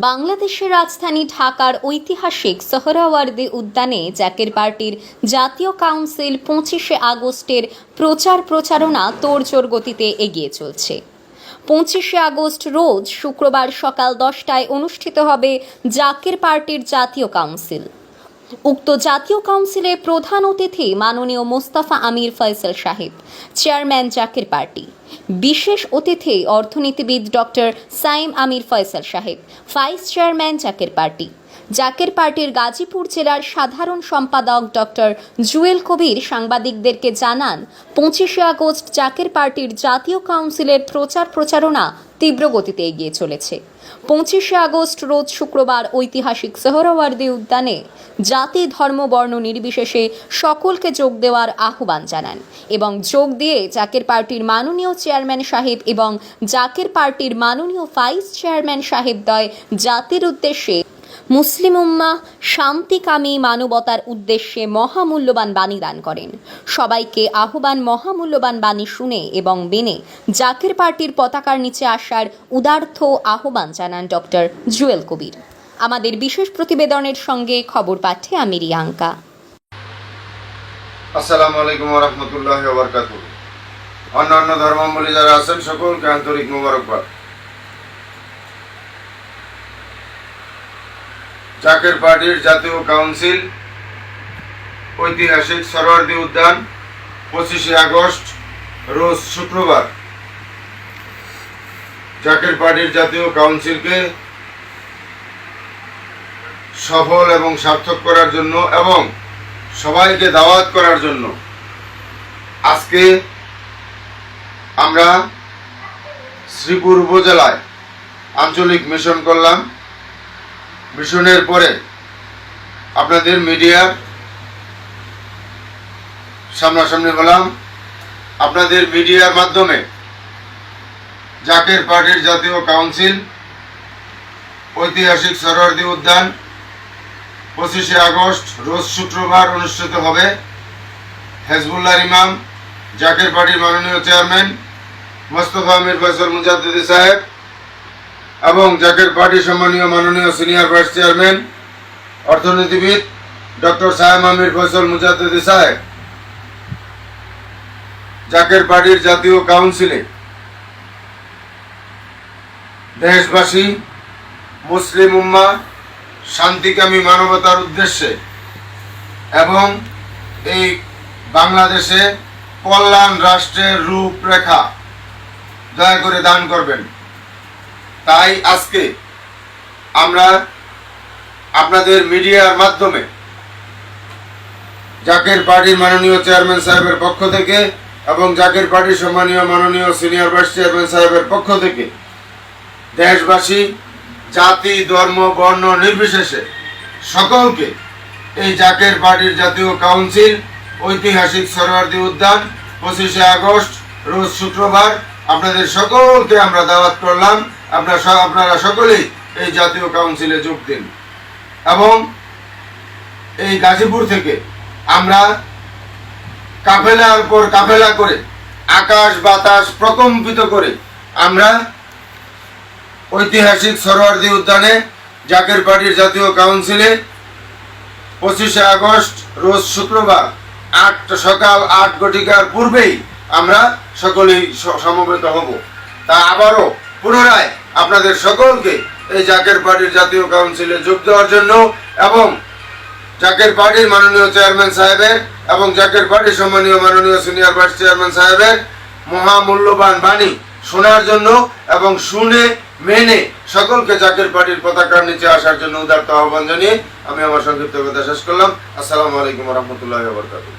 বাংলাদেশের রাজধানী ঢাকার ঐতিহাসিক সোহরাওয়ার্দী উদ্যানে জাকের পার্টির জাতীয় কাউন্সিল 25শে আগস্টের প্রচারণা তোড়জোড় গতিতে এগিয়ে চলছে। 25শে আগস্ট রোজ শুক্রবার সকাল 10টায় অনুষ্ঠিত হবে জাকের পার্টির জাতীয় কাউন্সিল। উক্ত জাতীয় কাউন্সিলে প্রধান অতিথি মাননীয় মোস্তফা আমির ফয়সাল সাহেব, চেয়ারম্যান জাকের পার্টি। বিশেষ অতিথি অর্থনীতিবিদ ডক্টর সাইম আমির ফয়সাল সাহেব, vice chairman Zaker party. Zaker পার্টির গাজীপুর জেলার সাধারণ সম্পাদক ডক্টর জুয়েল কবির সাংবাদিকদেরকে জানান, 25শে আগস্ট জাকের পার্টির জাতীয় কাউন্সিলের প্রচারণা তীব্র গতিতে এগিয়ে চলেছে। 25শে আগস্ট রোজ শুক্রবার ঐতিহাসিক সোহরাওয়ার্দী উদ্যানে জাতি ধর্ম বর্ণ নির্বিশেষে সকলকে যোগ দেওয়ার আহ্বান জানান এবং যোগ দিয়ে জাকের পার্টির মাননীয় চেয়ারম্যান সাহেব এবং জাকের পার্টির মাননীয় ভাইস চেয়ারম্যান সাহেবদ্বয় জাতির উদ্দেশ্যে মুসলিম উম্মাহ শান্তিকামী মানবতার উদ্দেশ্যে মহামূল্যবান বাণী দান করেন। সবাইকে আহ্বান মহামূল্যবান বাণী শুনে এবং মেনে জাকের পার্টির পতাকার নিচে আসার উদার্থ আহ্বান জানান ডক্টর জুয়েল কবির। আমাদের বিশেষ প্রতিবেদনের সঙ্গে খবর পাঠে আমি রিয়াঙ্কা। আসসালামু আলাইকুম ওয়া রাহমাতুল্লাহি ওয়া বারাকাতুহু। অন্যান্য ধর্মাবলম্বী যারা আছেন সকলকে আন্তরিক মোবারকবাদ। জাকের পার্টির জাতীয় কাউন্সিল ঐতিহাসিক সোহরাওয়ার্দী উদ্যান 25শে আগস্ট রোজ শুক্রবার জাকের পার্টির জাতীয় কাউন্সিলকে সফল এবং সার্থক করার জন্য এবং সবাইকে দাওয়াত করার জন্য আজকে আমরা শ্রীপুর উপজেলায় আঞ্চলিক মিশন করলাম। মিশনের পরে আপনাদের মিডিয়ার সামনাসামনি হলাম। আপনাদের মিডিয়ার মাধ্যমে জাকের পার্টির জাতীয় কাউন্সিল ঐতিহাসিক সোহরাওয়ার্দী উদ্যান 25শে আগস্ট রোজ শুক্রবার অনুষ্ঠিত হবে। হেজবুল্লাহর ইমাম জাকের পার্টির মাননীয় চেয়ারম্যান মোস্তফা আমির ফয়সাল মুজাদ্দিদি সাহেব এবং জাকের পার্টির সম্মানীয় মাননীয় সিনিয়র ভাইস চেয়ারম্যান অর্থনীতিবিদ ডক্টর সাইম আমির ফয়সাল মুজাদ্দিদি সাহেব জাকের পার্টির জাতীয় কাউন্সিলে দেশবাসী মুসলিম উম্মাহ শান্তিকামী মানবতার উদ্দেশ্যে এবং এই বাংলাদেশে কল্যাণ রাষ্ট্রের রূপরেখা দয়া করে দান করবেন। তাই আজকে আমরা আপনাদের মিডিয়ার মাধ্যমে জাকের পার্টির মাননীয় চেয়ারম্যান সাহেবের পক্ষ থেকে এবং জাকের পার্টির সম্মানীয় মাননীয় সিনিয়র ভাইস চেয়ারম্যান সাহেবের পক্ষ থেকে দেশবাসী জাতি ধর্ম বর্ণ নির্বিশেষে সকলকে এই জাকের পার্টির জাতীয় কাউন্সিল ঐতিহাসিক সোহরাওয়ার্দী উদ্যান 25শে আগস্ট রোজ শুক্রবার আপনাদের সকলকে আমরা দাওয়াত করলাম। আপনারা সকলেই এই জাতীয় কাউন্সিলে যোগ দিন এবং এই গাজীপুর থেকে আমরা কাফেলার পর কাফেলা করে আকাশ বাতাস প্রকম্পিত করে আমরা ঐতিহাসিক সোহরাওয়ার্দী উদ্যানে জাকের পার্টির জাতীয় কাউন্সিলে 25শে আগস্ট রোজ শুক্রবার সকাল 8 ঘটিকার পূর্বেই আমরা সকলেই সমবেত হব। তা আবারও পুনরায় আপনাদের সকলকে এই জাকের পার্টির জাতীয় কাউন্সিলে যোগ দেওয়ার জন্য এবং জাকের পার্টির মাননীয় চেয়ারম্যান সাহেবের এবং জাকের পার্টির সম্মানীয় মাননীয় সিনিয়র ভাইস চেয়ারম্যান সাহেবের মহামূল্যবান বাণী শোনার জন্য এবং শুনে মেনে সকলকে জাকের পার্টির পতাকার নিচে আসার জন্য উদারত আহ্বান জানিয়ে আমি আমার সংক্ষিপ্ত কথা শেষ করলাম। আসসালামু আলাইকুম ওয়া রাহমাতুল্লাহি ওয়া বারাকাতুহু।